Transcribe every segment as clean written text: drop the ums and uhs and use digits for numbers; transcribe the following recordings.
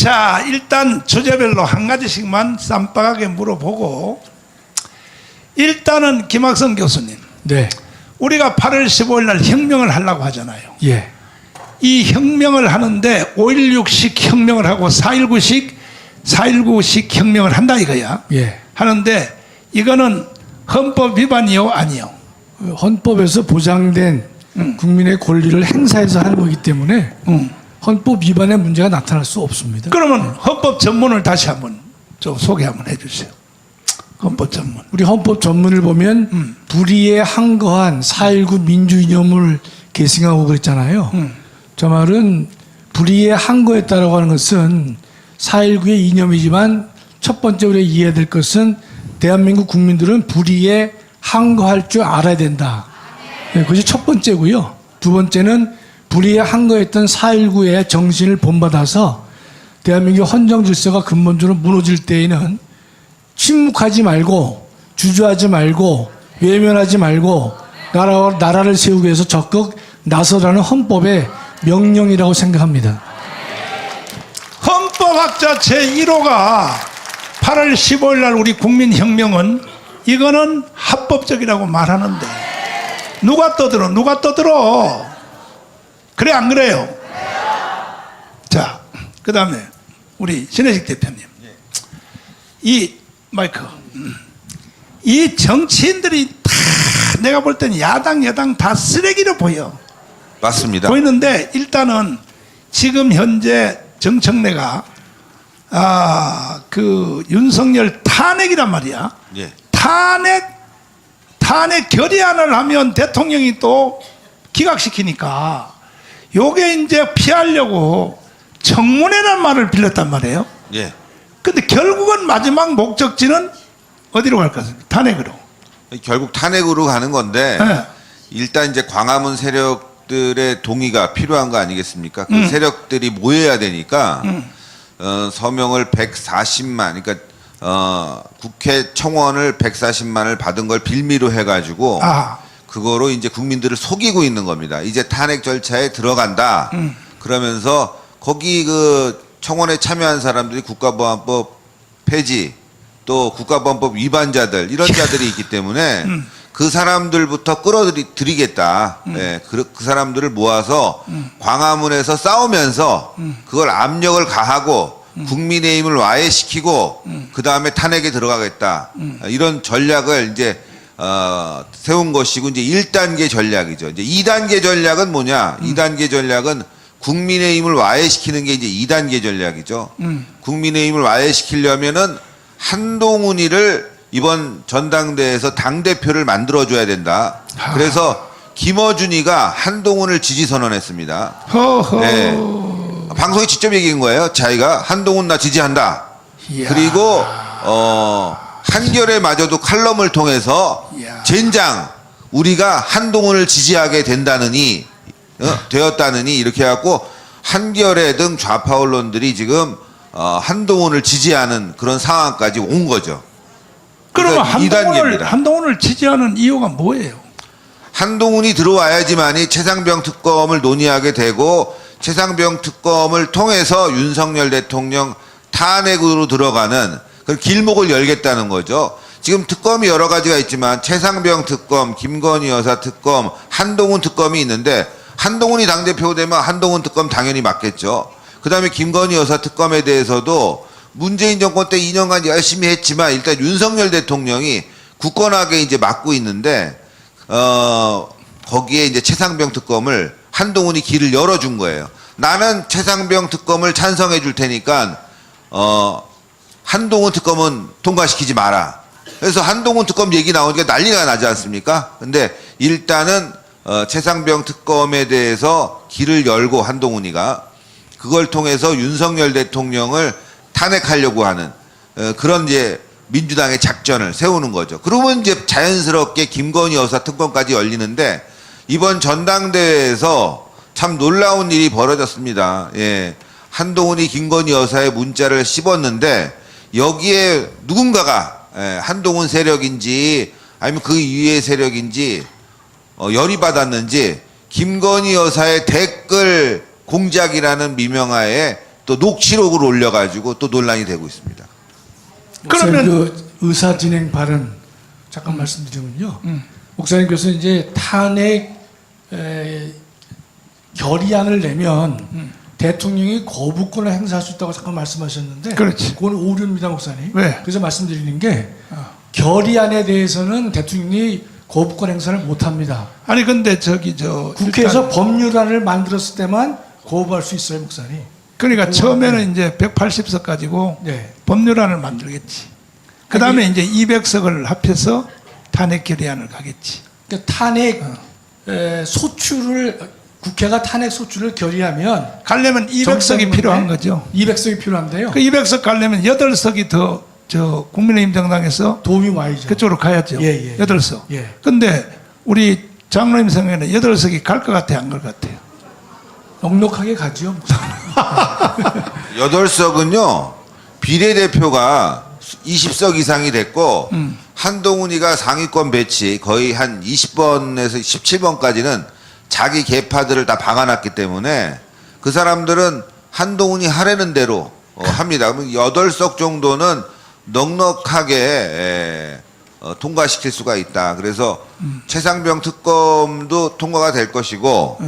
자, 일단 주제별로 한 가지씩만 쌈박하게 물어보고, 일단은 김학성 교수님, 네. 우리가 8월 15일 날 혁명을 하려고 하잖아요. 예. 이 혁명을 하는데 5.16식 혁명을 하고 4.19식 혁명을 한다 이거야. 예. 하는데 이거는 헌법 위반이요, 아니요? 헌법에서 보장된 국민의 권리를 행사해서 하는 거기 때문에 헌법 위반의 문제가 나타날 수 없습니다. 그러면 헌법 전문을 다시 한번 좀 소개 한번 해주세요. 헌법 전문. 우리 헌법 전문을 보면 불의에 항거한 4.19 민주이념을 계승하고 그랬잖아요. 저 말은 불의에 항거했다라고 하는 것은 4.19의 이념이지만 첫 번째 우리가 이해해야 될 것은 대한민국 국민들은 불의에 항거할 줄 알아야 된다. 네, 그것이 첫 번째고요. 두 번째는 불의에 항거했던 4.19의 정신을 본받아서 대한민국 헌정 질서가 근본적으로 무너질 때에는 침묵하지 말고 주저하지 말고 외면하지 말고 나라를 세우기 위해서 적극 나서라는 헌법의 명령이라고 생각합니다. 헌법학자 제1호가 8월 15일 날 우리 국민혁명은 이거는 합법적이라고 말하는데 누가 떠들어? 그래 안 그래요? 자, 그 다음에 우리 신혜식 대표님, 이 마이크, 이 정치인들이 다 내가 볼 때는 야당 여당 다 쓰레기로 보여. 맞습니다. 보이는데 일단은 지금 현재 정청래가 그 윤석열 탄핵이란 말이야. 예. 탄핵 결의안을 하면 대통령이 또 기각시키니까 요게 이제 피하려고 청문회란 말을 빌렸단 말이에요. 예. 근데 결국은 마지막 목적지는 어디로 갈 것입니까? 탄핵으로. 결국 탄핵으로 가는 건데 네. 일단 이제 광화문 세력들의 동의가 필요한 거 아니겠습니까? 그 세력들이 모여야 되니까 서명을 140만, 그러니까 국회 청원을 140만을 받은 걸 빌미로 해가지고 그거로 이제 국민들을 속이고 있는 겁니다. 이제 탄핵 절차에 들어간다. 그러면서 거기 그 청원에 참여한 사람들이 국가보안법 폐지 또 국가보안법 위반자들 이런 자들이 있기 때문에 그 사람들부터 끌어들이겠다. 예, 그 사람들을 모아서 광화문에서 싸우면서 그걸 압력을 가하고 국민의힘을 와해시키고 그 다음에 탄핵에 들어가겠다. 이런 전략을 이제 세운 것이고 이제 1단계 전략이죠. 이제 2단계 전략은 뭐냐? 2단계 전략은 국민의힘을 와해시키는 게 이제 2단계 전략이죠. 국민의힘을 와해시키려면은 한동훈이를 이번 전당대회에서 당대표를 만들어줘야 된다. 그래서 김어준이가 한동훈을 지지 선언했습니다. 네. 방송에 직접 얘기한 거예요. 자기가 한동훈 나 지지한다. 이야. 그리고 한겨레마저도 칼럼을 통해서 이야. 젠장 우리가 한동훈을 지지하게 된다느니 되었다느니 이렇게 해갖고 한겨레 등 좌파 언론들이 지금 한동훈을 지지하는 그런 상황까지 온 거죠. 그러면 그래서 한동훈을 지지하는 이유가 뭐예요? 한동훈이 들어와야지만이 최상병 특검을 논의하게 되고 최상병 특검을 통해서 윤석열 대통령 탄핵으로 들어가는 그런 길목을 열겠다는 거죠. 지금 특검이 여러 가지가 있지만 최상병 특검, 김건희 여사 특검, 한동훈 특검이 있는데 한동훈이 당대표 되면 한동훈 특검 당연히 맞겠죠. 그 다음에 김건희 여사 특검에 대해서도 문재인 정권 때 2년간 열심히 했지만 일단 윤석열 대통령이 굳건하게 이제 맡고 있는데 거기에 이제 최상병 특검을 한동훈이 길을 열어준 거예요. 나는 최상병 특검을 찬성해 줄 테니까 한동훈 특검은 통과시키지 마라. 그래서 한동훈 특검 얘기 나오니까 난리가 나지 않습니까? 근데 일단은 최상병 특검에 대해서 길을 열고 한동훈이가 그걸 통해서 윤석열 대통령을 탄핵하려고 하는 그런 이제 민주당의 작전을 세우는 거죠. 그러면 이제 자연스럽게 김건희 여사 특검까지 열리는데 이번 전당대회에서 참 놀라운 일이 벌어졌습니다. 예. 한동훈이 김건희 여사의 문자를 씹었는데 여기에 누군가가 한동훈 세력인지 아니면 그 이외의 세력인지 열이 받았는지 김건희 여사의 댓글 공작이라는 미명하에 또 녹취록을 올려가지고 또 논란이 되고 있습니다. 목사님, 그 의사 진행 발언 잠깐 말씀드리면요. 목사님께서 이제 탄핵 결의안을 내면 대통령이 거부권을 행사할 수 있다고 잠깐 말씀하셨는데, 그렇지. 그건 오류입니다, 목사님. 왜? 그래서 말씀드리는 게 결의안에 대해서는 대통령이 거부권 행사를 못합니다. 아니 근데 저기 저 국회에서 일단 법률안을 만들었을 때만 거부할 수 있어요, 목사님. 그러니까 처음에는 이제 180석 가지고 네. 법률안을 만들겠지. 그 다음에 이제 200석을 합해서 탄핵 결의안을 가겠지. 그러니까 탄핵 소추를 국회가 탄핵 소추를 결의하면 가려면 200석이 필요한 거죠. 200석이 필요한데요. 그 200석 가려면 8석이 더 저 국민의힘 정당에서 도움이 와야죠. 그쪽으로 가야죠. 예. 8석. 예. 근데 우리 장로님 생각에는 8석이 갈 것 같아요, 안 갈 것 같아요? 넉넉하게 가죠. 8석은요, 비례대표가 20석 이상이 됐고, 한동훈이가 상위권 배치 거의 한 20번에서 17번까지는 자기 계파들을 다 박아놨기 때문에 그 사람들은 한동훈이 하라는 대로 합니다. 그러면 8석 정도는 넉넉하게 통과시킬 수가 있다. 그래서 최상병 특검도 통과가 될 것이고,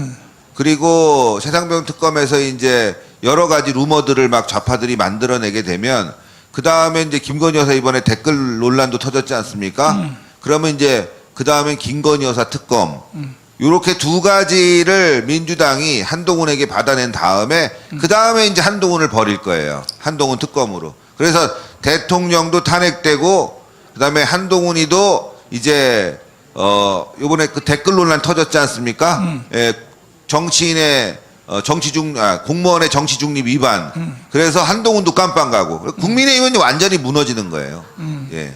그리고 최상병 특검에서 이제 여러 가지 루머들을 막 좌파들이 만들어내게 되면 그 다음에 이제 김건희 여사 이번에 댓글 논란도 터졌지 않습니까? 그러면 이제 그 다음엔 김건희 여사 특검. 요렇게 두 가지를 민주당이 한동훈에게 받아낸 다음에 그 다음에 이제 한동훈을 버릴 거예요. 한동훈 특검으로. 그래서 대통령도 탄핵되고 그 다음에 한동훈이도 이제 요번에 그 댓글 논란 터졌지 않습니까? 예, 정치인의 공무원의 정치 중립 위반. 그래서 한동훈도 깜빵 가고 국민의힘은 완전히 무너지는 거예요. 예.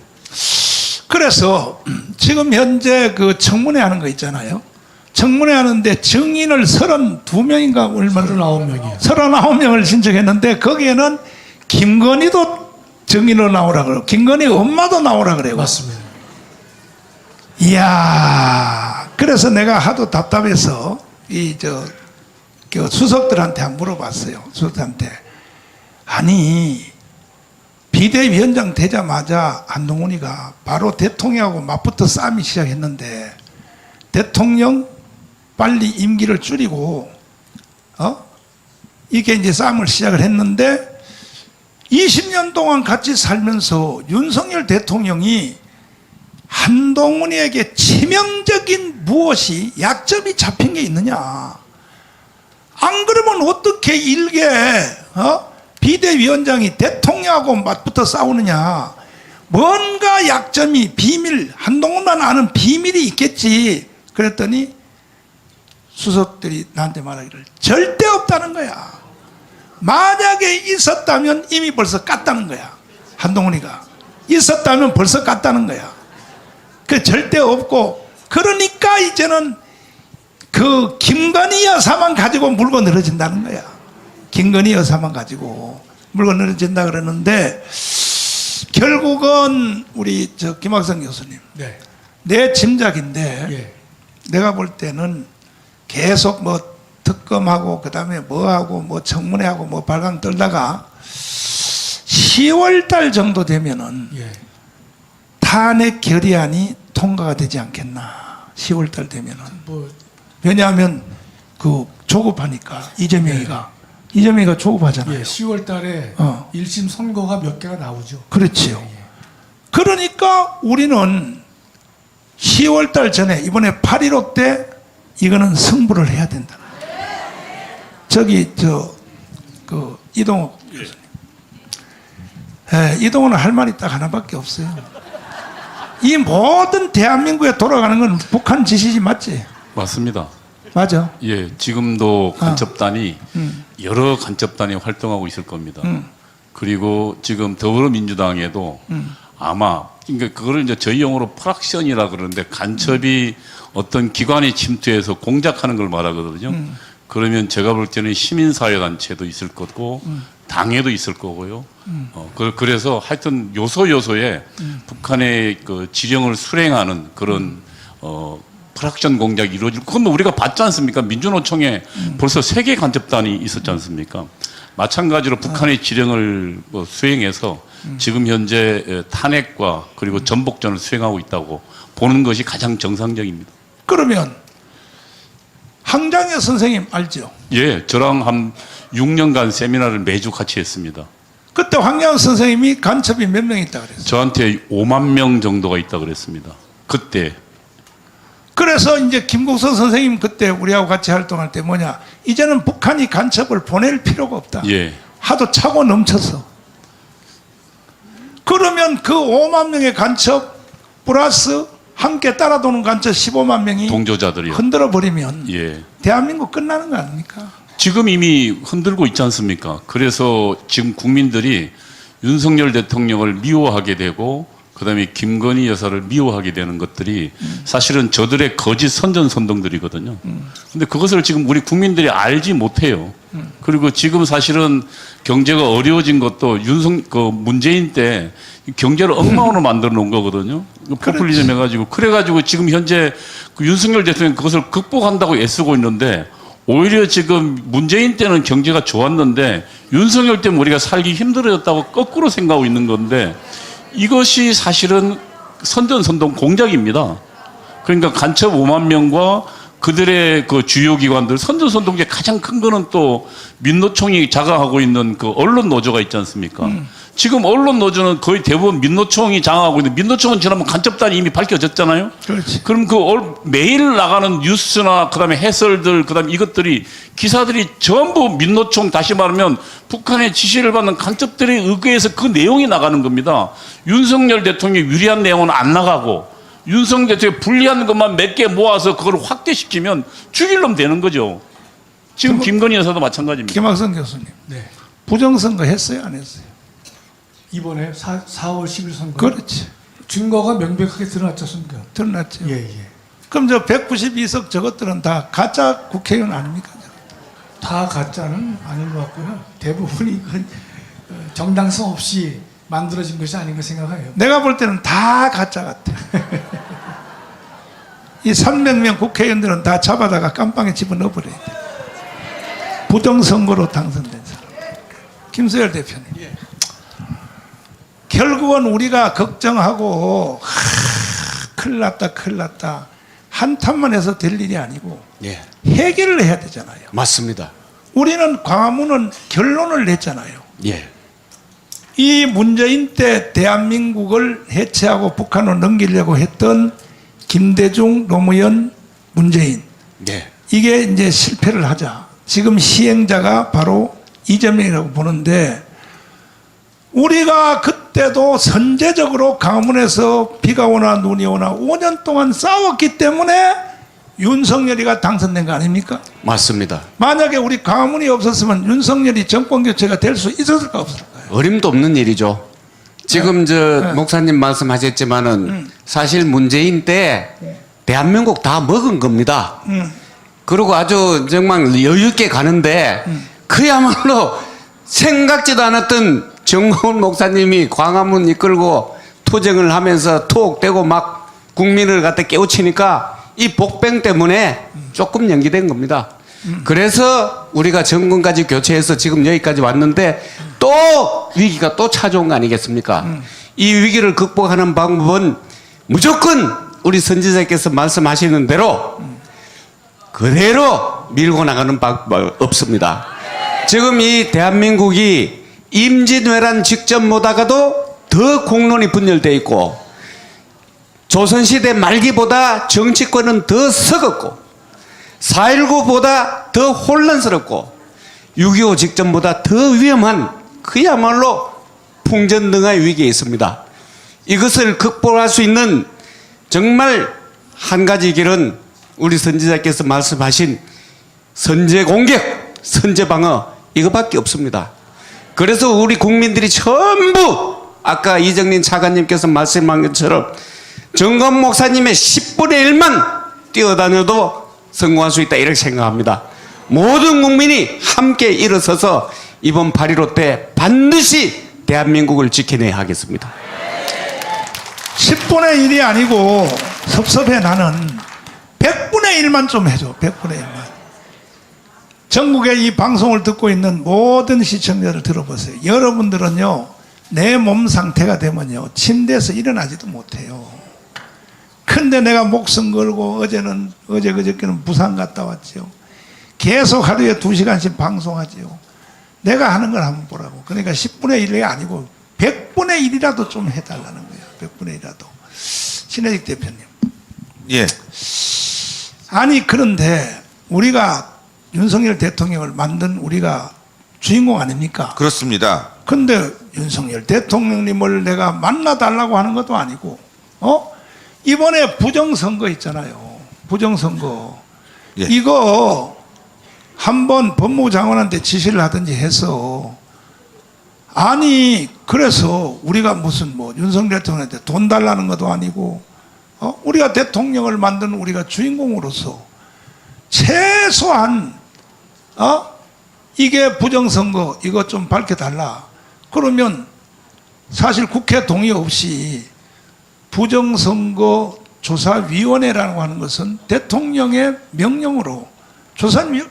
그래서 지금 현재 그 청문회 하는 거 있잖아요. 청문회 하는데 증인을 32명인가 얼마나 39명이요. 39명을 신청했는데 거기에는 김건희도 증인으로 나오라 그러고 김건희 엄마도 나오라 그래요. 맞습니다. 이야, 그래서 내가 하도 답답해서 그 수석들한테 한번 물어봤어요. 수석들한테. 아니, 비대위원장 되자마자 한동훈이가 바로 대통령하고 맞붙어 싸움이 시작했는데 대통령 빨리 임기를 줄이고 이게 이제 싸움을 시작을 했는데 20년 동안 같이 살면서 윤석열 대통령이 한동훈에게 치명적인 무엇이 약점이 잡힌 게 있느냐? 안 그러면 어떻게 일개 비대위원장이 대통령하고 맞붙어 싸우느냐? 뭔가 약점이 비밀, 한동훈만 아는 비밀이 있겠지. 그랬더니 수석들이 나한테 말하기를 절대 없다는 거야. 만약에 있었다면 이미 벌써 깠다는 거야. 한동훈이가. 있었다면 벌써 깠다는 거야. 그 절대 없고, 그러니까 이제는 그 김건희 여사만 가지고 물고 늘어진다는 거야. 김건희 여사만 가지고 물고 늘어진다 그러는데 결국은 우리 김학성 교수님, 네. 내 짐작인데 예. 내가 볼 때는 계속 뭐 특검하고 그다음에 뭐하고 뭐 청문회하고 뭐 발광 떨다가 10월 달 정도 되면은 예. 탄핵 결의안이 통과가 되지 않겠나. 10월 달 되면은. 뭐 왜냐하면 그 조급하니까 이재명이가 조급하잖아요. 예, 10월 달에 1심 선고가 몇 개가 나오죠. 그렇지요. 그러니까 우리는 10월 달 전에 이번에 8.15 때 이거는 승부를 해야 된다. 저기 그 이동욱 교수님. 이동욱은 할 말이 딱 하나밖에 없어요. 이 모든 대한민국에 돌아가는 건 북한 짓이지 맞지? 맞습니다. 맞아. 예, 지금도 간첩단이 여러 간첩단이 활동하고 있을 겁니다. 그리고 지금 더불어민주당에도 아마 그러니까 그거를 이제 저희 용어로 프락션이라 그러는데 간첩이 어떤 기관에 침투해서 공작하는 걸 말하거든요. 그러면 제가 볼 때는 시민사회단체도 있을 거고 당에도 있을 거고요. 그래서 하여튼 요소요소에 북한의 그 지령을 수행하는 그런 프락션 공작이 이루어질 그건 뭐 우리가 봤지 않습니까? 민주노총에 벌써 3개 간첩단이 있었지 않습니까? 마찬가지로 북한의 지령을 뭐 수행해서 지금 현재 탄핵과 그리고 전복전을 수행하고 있다고 보는 것이 가장 정상적입니다. 그러면 항장의 선생님 알죠? 예, 저랑 한 6년간 세미나를 매주 같이 했습니다. 그때 황양호 선생님이 간첩이 몇 명 있다 그랬어요. 저한테 5만 명 정도가 있다 그랬습니다. 그때. 그래서 이제 김국선 선생님 그때 우리하고 같이 활동할 때 뭐냐, 이제는 북한이 간첩을 보낼 필요가 없다. 예. 하도 차고 넘쳐서. 그러면 그 5만 명의 간첩 플러스 함께 따라도는 간첩 15만 명이 동조자들이요. 흔들어 버리면 예. 대한민국 끝나는 거 아닙니까? 지금 이미 흔들고 있지 않습니까? 그래서 지금 국민들이 윤석열 대통령을 미워하게 되고 그다음에 김건희 여사를 미워하게 되는 것들이 사실은 저들의 거짓 선전선동들이거든요. 근데 그것을 지금 우리 국민들이 알지 못해요. 그리고 지금 사실은 경제가 어려워진 것도 문재인 때 경제를 엉망으로 만들어 놓은 거거든요. 포퓰리즘 해가지고. 그래가지고 지금 현재 그 윤석열 대통령이 그것을 극복한다고 애쓰고 있는데 오히려 지금 문재인 때는 경제가 좋았는데 윤석열 때문에 우리가 살기 힘들어졌다고 거꾸로 생각하고 있는 건데 이것이 사실은 선전선동 공작입니다. 그러니까 간첩 5만 명과 그들의 그 주요 기관들 선전선동의 가장 큰 거는 또 민노총이 장악하고 있는 그 언론 노조가 있지 않습니까? 지금 언론 노조는 거의 대부분 민노총이 장악하고 있는데 민노총은 지난번 간첩단이 이미 밝혀졌잖아요. 그렇지. 그럼 그 매일 나가는 뉴스나 그다음에 해설들 그다음에 이것들이 기사들이 전부 민노총 다시 말하면 북한의 지시를 받는 간첩들에 의거해서 그 내용이 나가는 겁니다. 윤석열 대통령이 유리한 내용은 안 나가고 윤석열 대통령이 불리한 것만 몇 개 모아서 그걸 확대시키면 죽일 놈 되는 거죠. 지금 김건희 여사도 마찬가지입니다. 김학선 교수님, 네. 부정선거 했어요, 안 했어요? 이번에 4월 10일 선거. 그렇지. 증거가 명백하게 드러났지 않습니까? 드러났죠. 예, 예. 그럼 저 192석 저것들은 다 가짜 국회의원 아닙니까? 다 가짜는 아닌 것 같고요. 대부분이 그 정당성 없이 만들어진 것이 아닌가 생각해요. 내가 볼 때는 다 가짜 같아. 이 300명 국회의원들은 다 잡아다가 깜빵에 집어넣어버려야 돼. 부정선거로 당선된 사람. 김수열 대표님. 결국은 우리가 걱정하고 큰일 났다 큰일 났다 한탄만 해서 될 일이 아니고 예, 해결을 해야 되잖아요. 맞습니다. 우리는 광화문은 결론을 냈잖아요. 예, 이 문재인 때 대한민국을 해체하고 북한으로 넘기려고 했던 김대중, 노무현, 문재인 예, 이게 이제 실패를 하자. 지금 시행자가 바로 이재명이라고 보는데 우리가 그때도 선제적으로 광화문에서 비가 오나 눈이 오나 5년 동안 싸웠기 때문에 윤석열이가 당선된 거 아닙니까? 맞습니다. 만약에 우리 광화문이 없었으면 윤석열이 정권 교체가 될 수 있었을까 없을까요? 어림도 없는 일이죠. 지금 목사님 말씀하셨지만은 사실 문재인 때 대한민국 다 먹은 겁니다. 그리고 아주 정말 여유 있게 가는데 그야말로 생각지도 않았던 정호훈 목사님이 광화문 이끌고 투쟁을 하면서 투옥되고 막 국민을 갖다 깨우치니까 이 복병 때문에 조금 연기된 겁니다. 그래서 우리가 정권까지 교체해서 지금 여기까지 왔는데 또 위기가 또 찾아온 거 아니겠습니까? 이 위기를 극복하는 방법은 무조건 우리 선지자께서 말씀하시는 대로 그대로 밀고 나가는 방법 없습니다. 지금 이 대한민국이 임진왜란 직전보다가도 더 공론이 분열되어 있고 조선시대 말기보다 정치권은 더 썩었고 4.19보다 더 혼란스럽고 6.25 직전보다 더 위험한 그야말로 풍전등화의 위기에 있습니다. 이것을 극복할 수 있는 정말 한 가지 길은 우리 선지자께서 말씀하신 선제 공격, 선제 방어 이거밖에 없습니다. 그래서 우리 국민들이 전부 아까 이정린 차관님께서 말씀한 것처럼 정건 목사님의 10분의 1만 뛰어다녀도 성공할 수 있다 이렇게 생각합니다. 모든 국민이 함께 일어서서 이번 8.15 때 반드시 대한민국을 지켜내야 하겠습니다. 10분의 1이 아니고 섭섭해 나는 100분의 1만 좀 해줘. 100분의 1만. 전국의 이 방송을 듣고 있는 모든 시청자들 들어보세요. 여러분들은요, 내 몸 상태가 되면요, 침대에서 일어나지도 못해요. 근데 내가 목숨 걸고 어제 그저께는 부산 갔다 왔지요. 계속 하루에 2시간씩 방송하지요. 내가 하는 걸 한번 보라고. 그러니까 10분의 1이 아니고 100분의 1이라도 좀 해달라는 거예요. 100분의 1이라도. 신혜직 대표님. 예. 아니 그런데 우리가 윤석열 대통령을 만든 우리가 주인공 아닙니까? 그렇습니다. 근데 윤석열 대통령님을 내가 만나달라고 하는 것도 아니고, 이번에 부정선거 있잖아요. 부정선거. 예. 이거 한번 법무부 장관한테 지시를 하든지 해서, 아니, 그래서 우리가 무슨 뭐 윤석열 대통령한테 돈 달라는 것도 아니고, 우리가 대통령을 만든 우리가 주인공으로서 최소한, 이게 부정선거, 이거 좀 밝혀달라. 그러면 사실 국회 동의 없이 부정선거 조사위원회라고 하는 것은 대통령의 명령으로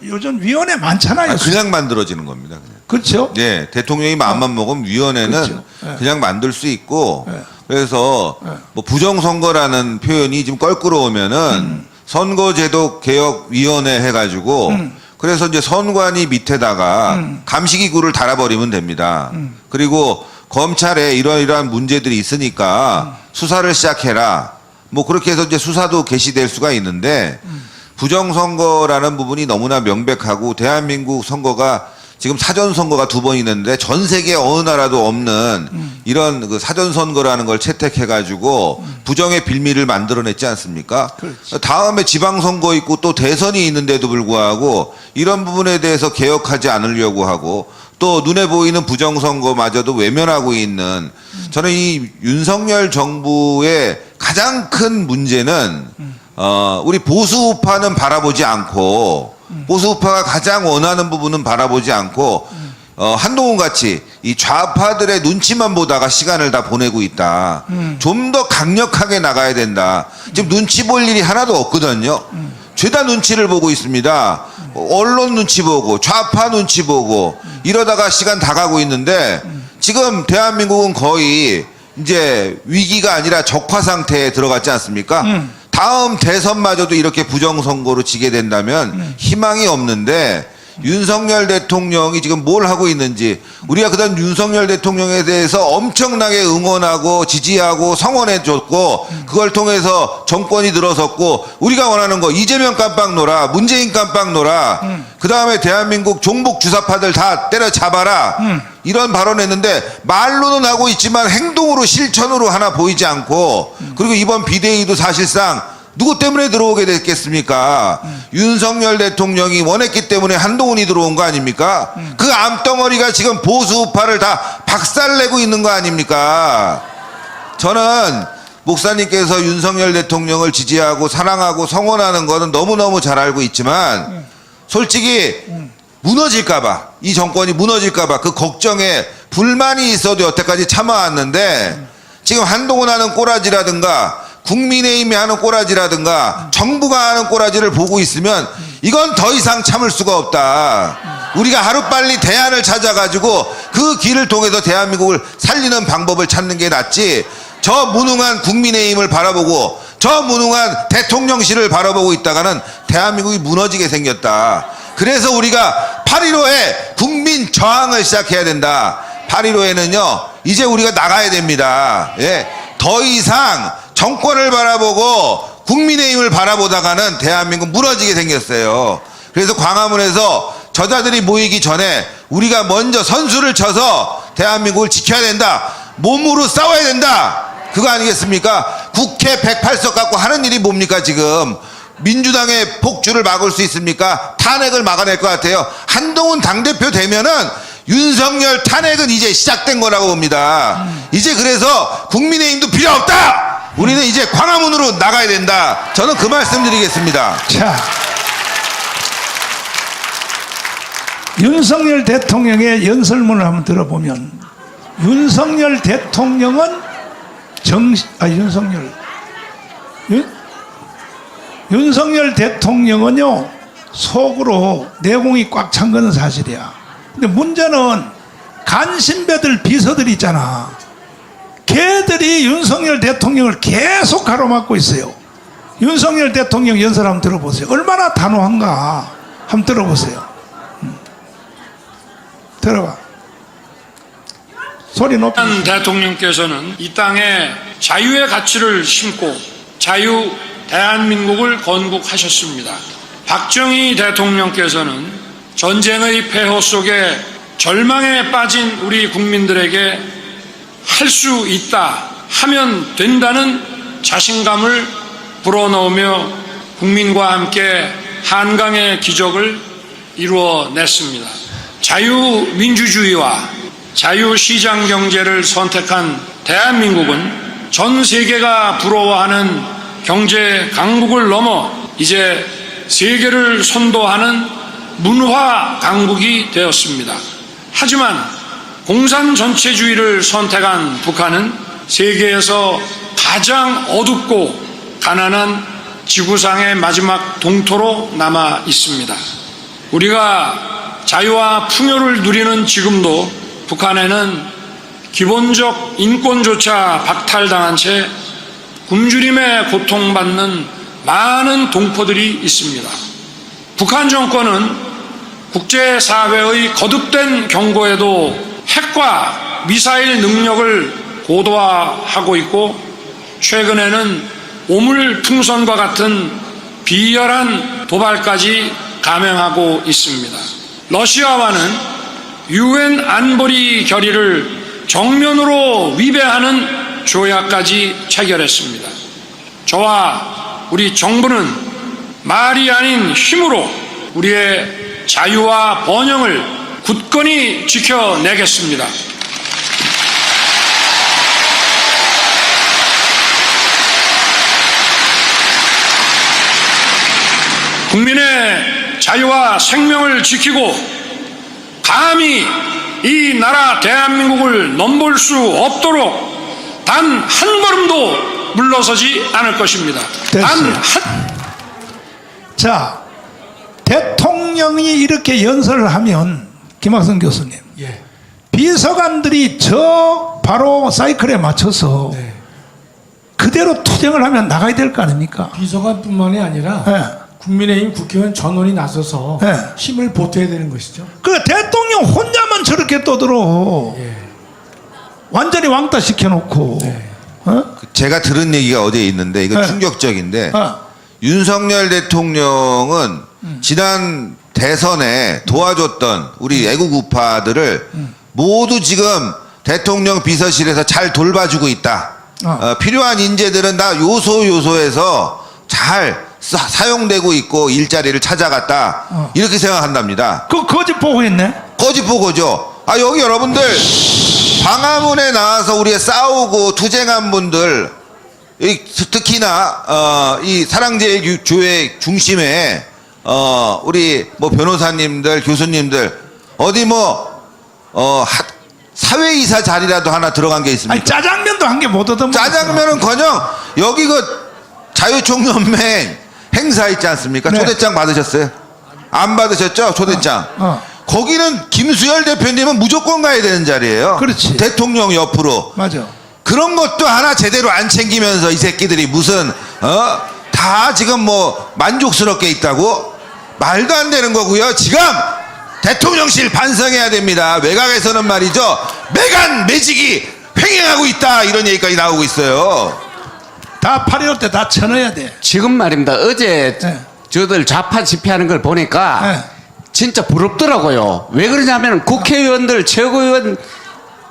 요즘 위원회 많잖아요. 그냥 만들어지는 겁니다. 그냥. 그렇죠? 예, 대통령이 마음만 먹으면 위원회는 그렇죠. 예. 그냥 만들 수 있고, 예. 그래서 예. 뭐 부정선거라는 표현이 지금 껄끄러우면은 선거제도 개혁위원회 해가지고 그래서 이제 선관위 밑에다가 감시기구를 달아버리면 됩니다. 그리고 검찰에 이러이러한 문제들이 있으니까 수사를 시작해라. 뭐 그렇게 해서 이제 수사도 개시될 수가 있는데 부정선거라는 부분이 너무나 명백하고 대한민국 선거가 지금 사전선거가 2번 있는데 전 세계 어느 나라도 없는 이런 그 사전선거라는 걸 채택해가지고 부정의 빌미를 만들어냈지 않습니까? 그렇지. 다음에 지방선거 있고 또 대선이 있는데도 불구하고 이런 부분에 대해서 개혁하지 않으려고 하고 또 눈에 보이는 부정선거마저도 외면하고 있는 저는 이 윤석열 정부의 가장 큰 문제는 우리 보수우파는 바라보지 않고 보수우파가 가장 원하는 부분은 바라보지 않고 한동훈 같이 이 좌파들의 눈치만 보다가 시간을 다 보내고 있다. 좀 더 강력하게 나가야 된다. 지금 눈치 볼 일이 하나도 없거든요. 죄다 눈치를 보고 있습니다. 언론 눈치 보고 좌파 눈치 보고 이러다가 시간 다 가고 있는데 지금 대한민국은 거의 이제 위기가 아니라 적화 상태에 들어갔지 않습니까? 다음 대선마저도 이렇게 부정선거로 지게 된다면 희망이 없는데 윤석열 대통령이 지금 뭘 하고 있는지 우리가 그다음 윤석열 대통령에 대해서 엄청나게 응원하고 지지하고 성원해줬고 그걸 통해서 정권이 들어섰고 우리가 원하는 거 이재명 깜빡 놀아 문재인 깜빡 놀아 그 다음에 대한민국 종북 주사파들 다 때려잡아라 이런 발언했는데 말로는 하고 있지만 행동으로 실천으로 하나 보이지 않고 그리고 이번 비대위도 사실상 누구 때문에 들어오게 됐겠습니까? 윤석열 대통령이 원했기 때문에 한동훈이 들어온 거 아닙니까? 그 암덩어리가 지금 보수우파를 다 박살내고 있는 거 아닙니까? 저는 목사님께서 윤석열 대통령을 지지하고 사랑하고 성원하는 거는 너무너무 잘 알고 있지만 솔직히 무너질까봐 이 정권이 무너질까봐 그 걱정에 불만이 있어도 여태까지 참아왔는데 지금 한동훈 하는 꼬라지라든가 국민의힘이 하는 꼬라지라든가 정부가 하는 꼬라지를 보고 있으면 이건 더 이상 참을 수가 없다. 우리가 하루빨리 대안을 찾아가지고 그 길을 통해서 대한민국을 살리는 방법을 찾는 게 낫지 저 무능한 국민의힘을 바라보고 저 무능한 대통령실을 바라보고 있다가는 대한민국이 무너지게 생겼다. 그래서 우리가 8.15에 국민 저항을 시작해야 된다. 8.15에는요 이제 우리가 나가야 됩니다. 예. 더 이상 정권을 바라보고 국민의힘을 바라보다가는 대한민국 무너지게 생겼어요. 그래서 광화문에서 저자들이 모이기 전에 우리가 먼저 선수를 쳐서 대한민국을 지켜야 된다. 몸으로 싸워야 된다. 그거 아니겠습니까? 국회 108석 갖고 하는 일이 뭡니까 지금? 민주당의 폭주를 막을 수 있습니까? 탄핵을 막아낼 것 같아요. 한동훈 당대표 되면은 윤석열 탄핵은 이제 시작된 거라고 봅니다. 이제 그래서 국민의힘도 필요 없다. 우리는 이제 광화문으로 나가야 된다. 저는 그 말씀 드리겠습니다. 자, 윤석열 대통령의 연설문을 한번 들어보면 윤석열 대통령은 윤석열 대통령은요 속으로 내공이 꽉 찬 거는 사실이야. 근데 문제는 간신배들 비서들 있잖아. 걔들이 윤석열 대통령을 계속 가로막고 있어요. 윤석열 대통령 연설 한번 들어보세요. 얼마나 단호한가 한번 들어보세요. 들어봐. 소리 높이. 대통령께서는 이 땅에 자유의 가치를 심고 자유 대한민국을 건국하셨습니다. 박정희 대통령께서는 전쟁의 폐허 속에 절망에 빠진 우리 국민들에게 할 수 있다, 하면 된다는 자신감을 불어넣으며 국민과 함께 한강의 기적을 이루어냈습니다. 자유민주주의와 자유시장 경제를 선택한 대한민국은 전 세계가 부러워하는 경제 강국을 넘어 이제 세계를 선도하는 문화 강국이 되었습니다. 하지만 공산 전체주의를 선택한 북한은 세계에서 가장 어둡고 가난한 지구상의 마지막 동토로 남아 있습니다. 우리가 자유와 풍요를 누리는 지금도 북한에는 기본적 인권조차 박탈당한 채 굶주림에 고통받는 많은 동포들이 있습니다. 북한 정권은 국제사회의 거듭된 경고에도 핵과 미사일 능력을 고도화하고 있고 최근에는 오물풍선과 같은 비열한 도발까지 감행하고 있습니다. 러시아와는 UN 안보리 결의를 정면으로 위배하는 조약까지 체결했습니다. 저와 우리 정부는 말이 아닌 힘으로 우리의 자유와 번영을 굳건히 지켜내겠습니다. 국민의 자유와 생명을 지키고 감히 이 나라 대한민국을 넘볼 수 없도록 단 한 걸음도 물러서지 않을 것입니다. 됐어요. 자, 대통령이 이렇게 연설을 하면 김학성 교수님, 예. 비서관들이 저 바로 사이클에 맞춰서 네. 그대로 투쟁을 하면 나가야 될 거 아닙니까? 비서관뿐만이 아니라 네. 국민의힘 국회의원 전원이 나서서 네. 힘을 보태야 되는 것이죠. 그 대통령 혼자만 저렇게 떠들어. 예. 완전히 왕따 시켜놓고. 네. 어? 제가 들은 얘기가 어디에 있는데 이거 네. 충격적인데 어. 윤석열 대통령은 지난 대선에 도와줬던 우리 애국 우파들을 모두 지금 대통령 비서실에서 잘 돌봐주고 있다. 필요한 인재들은 다 요소에서 잘 사용되고 있고 일자리를 찾아갔다. 이렇게 생각한답니다. 그 거짓 보고 했네. 거짓 보고죠. 여기 여러분들 광화문에 나와서 우리가 싸우고 투쟁한 분들, 특히나 이 사랑제일교회 중심에 우리 뭐 변호사님들, 교수님들 어디 사회이사 자리라도 하나 들어간 게 있습니까? 아니, 짜장면도 한 개 못 얻어먹었어. 짜장면은커녕 여기 그 자유총연맹 행사 있지 않습니까? 네. 초대장 받으셨어요? 안 받으셨죠? 초대장. 거기는 김수열 대표님은 무조건 가야 되는 자리예요. 그렇지. 대통령 옆으로. 맞아. 그런 것도 하나 제대로 안 챙기면서 이 새끼들이 무슨 다 지금 만족스럽게 있다고? 말도 안 되는 거고요. 지금 대통령실 반성해야 됩니다. 외곽에서는 말이죠, 매간 매직이 횡행하고 있다, 이런 얘기까지 나오고 있어요. 다 8.15 때 다 쳐넣어야 돼. 지금 말입니다. 어제 네. 저들 좌파 집회하는 걸 보니까 네. 진짜 부럽더라고요. 왜 그러냐면 국회의원들, 최고위원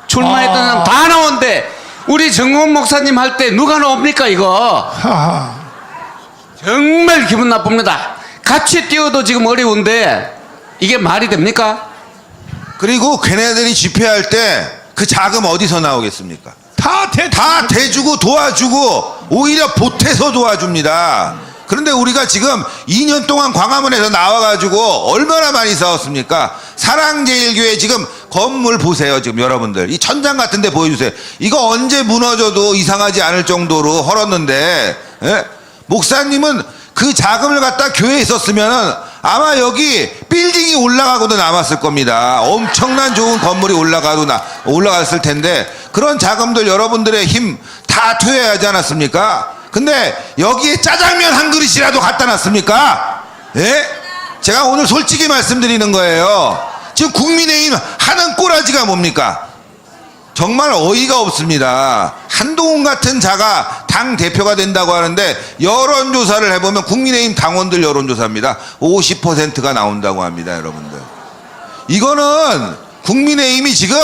출마했던 사람 다 나오는데 우리 정건 목사님 할 때 누가 나옵니까 이거? 하하. 정말 기분 나쁩니다. 같이 뛰어도 지금 어려운데 이게 말이 됩니까? 그리고 걔네들이 집회할 때 그 자금 어디서 나오겠습니까? 다 대주고 도와주고 오히려 보태서 도와줍니다. 그런데 우리가 지금 2년 동안 광화문에서 나와가지고 얼마나 많이 싸웠습니까? 사랑제일교회 지금 건물 보세요. 지금 여러분들 이 천장 같은 데 보여주세요. 이거 언제 무너져도 이상하지 않을 정도로 헐었는데, 예? 목사님은 그 자금을 갖다 교회에 있었으면 아마 여기 빌딩이 올라가고도 남았을 겁니다. 엄청난 좋은 건물이 올라갔을 텐데 그런 자금들 여러분들의 힘 다 투여하지 않았습니까? 근데 여기에 짜장면 한 그릇이라도 갖다 놨습니까? 예? 제가 오늘 솔직히 말씀드리는 거예요. 지금 국민의힘 하는 꼬라지가 뭡니까? 정말 어이가 없습니다. 한동훈 같은 자가 당 대표가 된다고 하는데 여론조사를 해보면 국민의힘 당원들 여론조사입니다. 50%가 나온다고 합니다, 여러분들. 이거는 국민의힘이 지금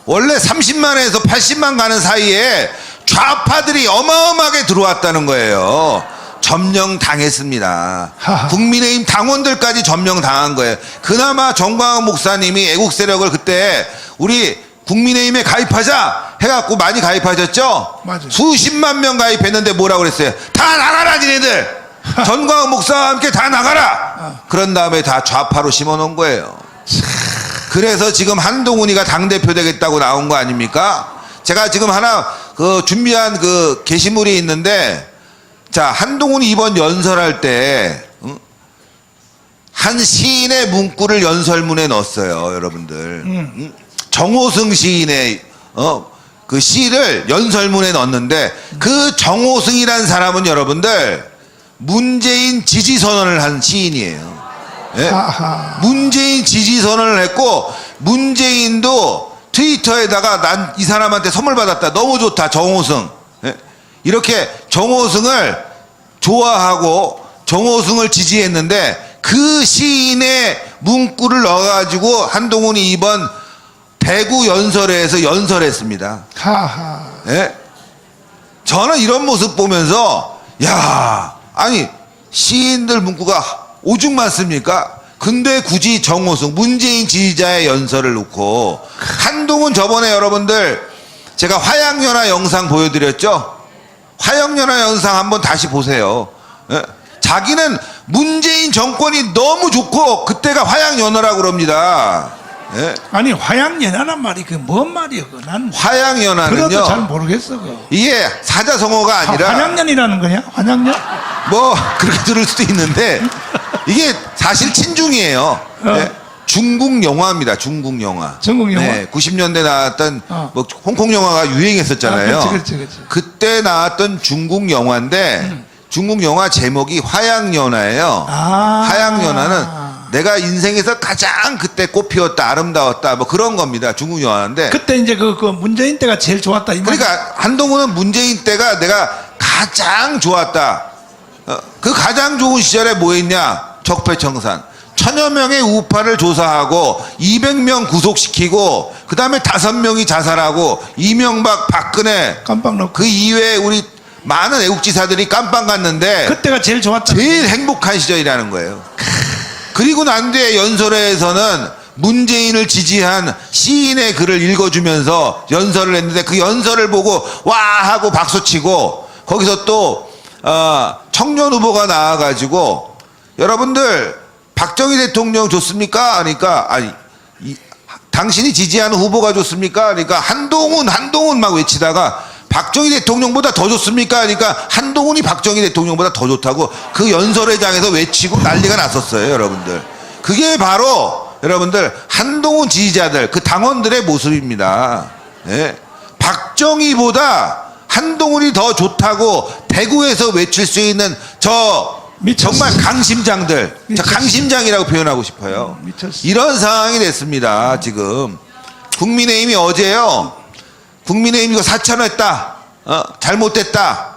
원래 30만에서 80만 가는 사이에 좌파들이 어마어마하게 들어왔다는 거예요. 점령당했습니다. 하하. 국민의힘 당원들까지 점령당한 거예요. 그나마 정광훈 목사님이 애국 세력을 그때 우리 국민의힘에 가입하자 해갖고 많이 가입하셨죠? 맞아요. 수십만 명 가입했는데 뭐라고 그랬어요? 다 나가라 니네들! 전광훈 목사와 함께 다 나가라! 그런 다음에 다 좌파로 심어놓은 거예요. 그래서 지금 한동훈이가 당대표 되겠다고 나온 거 아닙니까? 제가 지금 하나 준비한 게시물이 있는데 자, 한동훈이 이번 연설할 때 한 시인의 문구를 연설문에 넣었어요, 여러분들. 정호승 시인의 그 시를 연설문에 넣었는데 그 정호승이라는 사람은 여러분들 문재인 지지 선언을 한 시인이에요. 예? 아하. 문재인 지지 선언을 했고 문재인도 트위터에다가 난 이 사람한테 선물 받았다. 너무 좋다. 정호승. 예? 이렇게 정호승을 좋아하고 정호승을 지지했는데 그 시인의 문구를 넣어가지고 한동훈이 이번 대구 연설회에서 연설했습니다. 하하. 예? 저는 이런 모습 보면서 야, 아니 시인들 문구가 오죽 많습니까? 근데 굳이 정호승 문재인 지지자의 연설을 놓고 한동훈 저번에 여러분들 제가 화양연화 영상 보여드렸죠? 화양연화 영상 한번 다시 보세요. 예? 자기는 문재인 정권이 너무 좋고 그때가 화양연화라고 그럽니다. 예? 아니 화양연화란 말이 그 뭔 말이야? 난 그것도 잘 화양연화는요 모르겠어. 그. 이게 사자성어가 아니라 환양년이라는 거냐? 환양년? 뭐 그렇게 들을 수도 있는데 이게 사실 친중이에요. 네. 중국 영화입니다. 중국 영화. 중국 영화? 네, 90년대 나왔던 어. 뭐 홍콩 영화가 유행했었잖아요. 아, 그렇지. 그때 나왔던 중국 영화인데 중국 영화 제목이 화양연화예요. 아. 화양연화는 내가 인생에서 가장 그때 꽃피웠다, 아름다웠다, 뭐 그런 겁니다. 중국 영화인데. 그때 이제 그 문재인 때가 제일 좋았다 이 말. 그러니까 한동훈은 문재인 때가 내가 가장 좋았다. 그 가장 좋은 시절에 뭐 했냐? 적폐청산. 1000여 명의 우파를 조사하고 200명 구속시키고 그 다음에 5명이 자살하고 이명박, 박근혜 깜빡 넣고. 그 이외에 우리 많은 애국지사들이 깜빵 갔는데 그때가 제일 좋았다. 제일 행복한 시절이라는 거예요. 그리고 난 뒤에 연설회에서는 문재인을 지지한 시인의 글을 읽어주면서 연설을 했는데 그 연설을 보고 와 하고 박수치고 거기서 또 청년 후보가 나와가지고 여러분들 박정희 대통령 좋습니까? 하니까 아니 당신이 지지하는 후보가 좋습니까? 그러니까 한동훈 막 외치다가 박정희 대통령보다 더 좋습니까? 그러니까 한동훈이 박정희 대통령보다 더 좋다고 그 연설회장에서 외치고 난리가 났었어요, 여러분들. 그게 바로 여러분들 한동훈 지지자들 그 당원들의 모습입니다. 예? 박정희보다 한동훈이 더 좋다고 대구에서 외칠 수 있는 저 미쳤어. 정말 강심장들, 저 미쳤어. 강심장이라고 표현하고 싶어요. 미쳤어. 이런 상황이 됐습니다. 지금 국민의힘이 어제요. 국민의힘 이거 사천했다. 잘못됐다.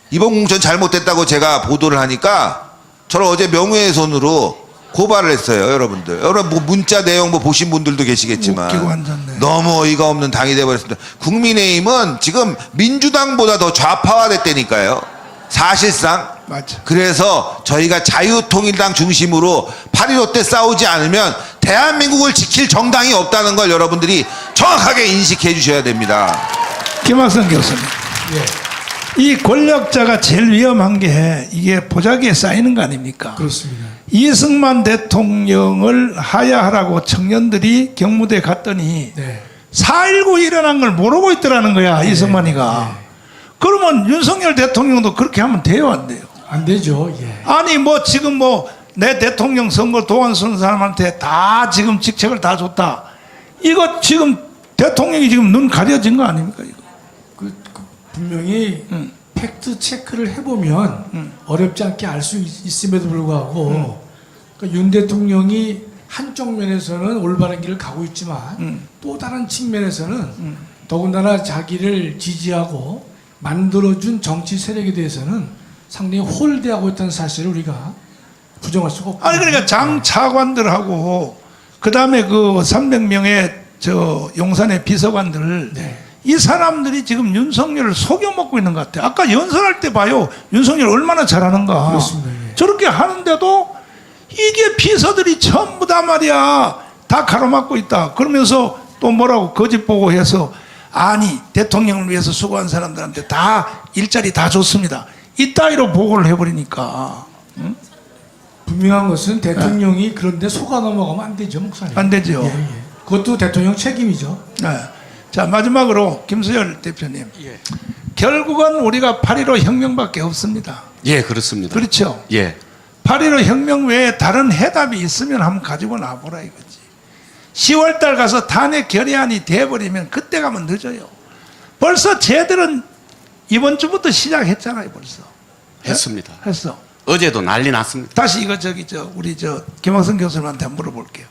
이번 공천 잘못됐다고 제가 보도를 하니까 저를 어제 명예훼손으로 고발을 했어요, 여러분들. 여러분 뭐 문자 내용 뭐 보신 분들도 계시겠지만 웃기고 앉았네. 너무 어이가 없는 당이 돼버렸습니다. 국민의힘은 지금 민주당보다 더 좌파화됐다니까요. 사실상. 맞아. 그래서 저희가 자유통일당 중심으로 8.15 때 싸우지 않으면 대한민국을 지킬 정당이 없다는 걸 여러분들이 정확하게 인식해 주셔야 됩니다. 김학선 교수님. 이 권력자가 제일 위험한 게 이게 보자기에 쌓이는 거 아닙니까? 그렇습니다. 이승만 대통령을 하야하라고 청년들이 경무대에 갔더니 네. 4.19 일어난 걸 모르고 있더라는 거야, 이승만이가. 그러면 윤석열 대통령도 그렇게 하면 돼요, 안 돼요? 안 되죠. 예. 아니 뭐 지금 뭐 내 대통령 선거 도안 쓰는 사람한테 다 지금 직책을 다 줬다. 이거 지금 대통령이 지금 눈 가려진 거 아닙니까? 이거. 분명히 팩트 체크를 해보면 어렵지 않게 알 수 있음에도 불구하고 그러니까 윤 대통령이 한쪽 면에서는 올바른 길을 가고 있지만 또 다른 측면에서는 더군다나 자기를 지지하고 만들어준 정치 세력에 대해서는 상당히 홀대하고 있다는 사실을 우리가 부정할 수가 없고. 아니 그러니까 장 차관들하고 그 다음에 그 300명의 저 용산의 비서관들 네. 이 사람들이 지금 윤석열을 속여 먹고 있는 것 같아. 아까 연설할 때 봐요. 윤석열 얼마나 잘하는가. 그렇습니다. 예. 저렇게 하는데도 이게 비서들이 전부 다 말이야 다 가로막고 있다. 그러면서 또 뭐라고 거짓 보고해서 아니 대통령을 위해서 수고한 사람들한테 다 일자리 다 줬습니다. 이따위로 보고를 해버리니까 분명한 것은 대통령이 그런데 속아 넘어가면 안 되죠, 목사님. 안 되죠. 예, 예. 그것도 대통령 책임이죠. 네. 자 마지막으로 김수열 대표님 결국은 우리가 8.15 혁명밖에 없습니다. 예, 그렇습니다. 그렇죠. 예. 8.15 혁명 외에 다른 해답이 있으면 한번 가지고 나보라 이거지. 10월달 가서 탄핵 결의안이 돼버리면 그때 가면 늦어요. 벌써 쟤들은 이번 주부터 시작했잖아요. 벌써 했습니다. 했어. 어제도 난리 났습니다. 다시 이거 우리 김학성 교수님한테 한번 물어볼게요.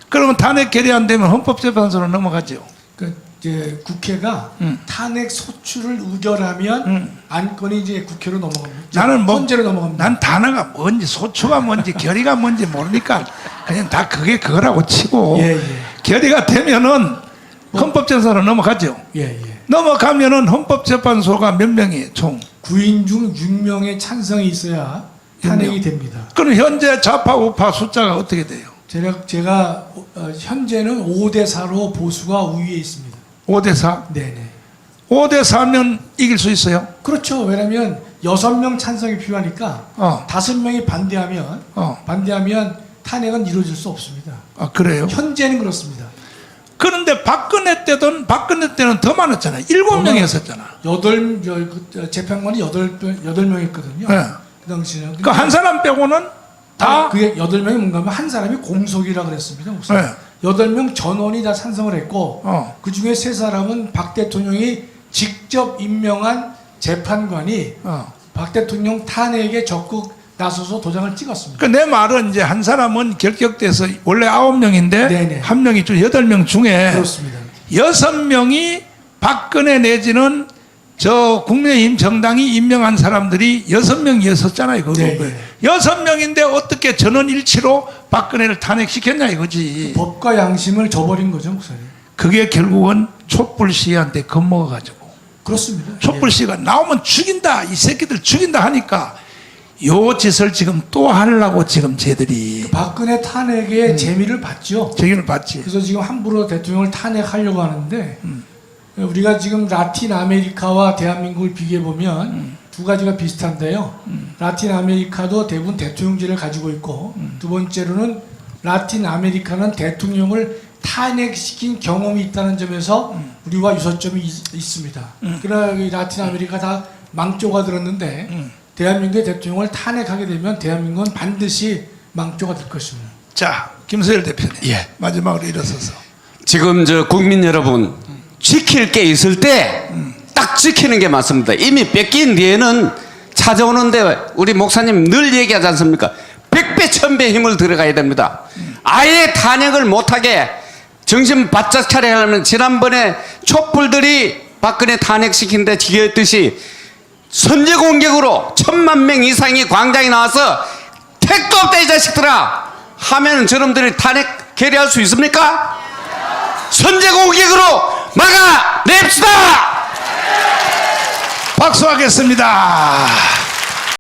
그러면 탄핵 결의안 되면 헌법재판소로 넘어가죠. 그 이제 국회가 탄핵 소추를 의결하면 안건이 이제 국회로 넘어갑니다. 나는 헌재로 넘어갑니다. 난 단어가 뭔지 소추가 뭔지 결의가 뭔지 모르니까 그냥 다 그거라고 치고 예, 예. 결의가 되면은 헌법재판소로 넘어가죠. 예, 예. 넘어가면은 헌법재판소가 몇 명이에요, 총? 9인 중 6명의 찬성이 있어야 탄핵이 6명. 됩니다. 그럼 현재 좌파 우파 숫자가 어떻게 돼요? 제가 현재는 5대 4로 보수가 우위에 있습니다. 5대 4? 네네. 5대 4면 이길 수 있어요? 그렇죠. 왜냐하면 6명 찬성이 필요하니까 어. 5명이 반대하면 탄핵은 이루어질 수 없습니다. 아, 그래요? 현재는 그렇습니다. 그런데 박근혜 때는 더 많았잖아요. 7명이었었잖아. 재판관이 8명이었거든요. 네. 그 당시에는. 그 한 사람 빼고는 다 그게 8명이 뭔가 하면 한 사람이 공석이라 그랬습니다. 목사님. 네. 8명 전원이 다 찬성을 했고 그 중에 3사람은 박 대통령이 직접 임명한 재판관이 박 대통령 탄핵에 적극 나서서 도장을 찍었습니다. 그 내 말은 이제 한 사람은 결격돼서 원래 9명인데 네네. 한 명이 좀 8명 중에 그렇습니다. 6명이 박근혜 내지는 저 국민의힘 정당이 임명한 사람들이 6명이었었잖아요. 그거. 네. 6명인데 어떻게 전원일치로 박근혜를 탄핵시켰냐 이거지. 법과 양심을 저버린 거죠, 목사님. 그게 결국은 촛불 시위한테 겁먹어가지고 그렇습니다. 촛불 시위가 나오면 죽인다, 이 새끼들 죽인다 하니까 요 짓을 지금 또 하려고 지금 쟤들이 박근혜 탄핵의 재미를 봤죠. 책임을 받지. 그래서 지금 함부로 대통령을 탄핵하려고 하는데 우리가 지금 라틴 아메리카와 대한민국을 비교해 보면 두 가지가 비슷한데요. 라틴 아메리카도 대부분 대통령제를 가지고 있고 두 번째로는 라틴 아메리카는 대통령을 탄핵시킨 경험이 있다는 점에서 우리와 유사점이 있습니다. 그러나 이 라틴 아메리카 다 망조가 들었는데 대한민국의 대통령을 탄핵하게 되면 대한민국은 반드시 망조가 될 것입니다. 자, 김수열 대표님. 예. 마지막으로 일어서서. 지금 국민 여러분 지킬 게 있을 때 딱 지키는 게 맞습니다. 이미 뺏긴 뒤에는 찾아오는데 우리 목사님 늘 얘기하지 않습니까? 100배 1000배 힘을 들어가야 됩니다. 아예 탄핵을 못하게 정신 바짝 차려야 하면 지난번에 촛불들이 박근혜 탄핵시킨 데 지겼듯이 선제 공격으로 1000만 명 이상이 광장에 나와서 택도 없다 이 자식들아 하면 저놈들이 탄핵 결의할 수 있습니까? 선제 공격으로 막아냅시다. 박수하겠습니다.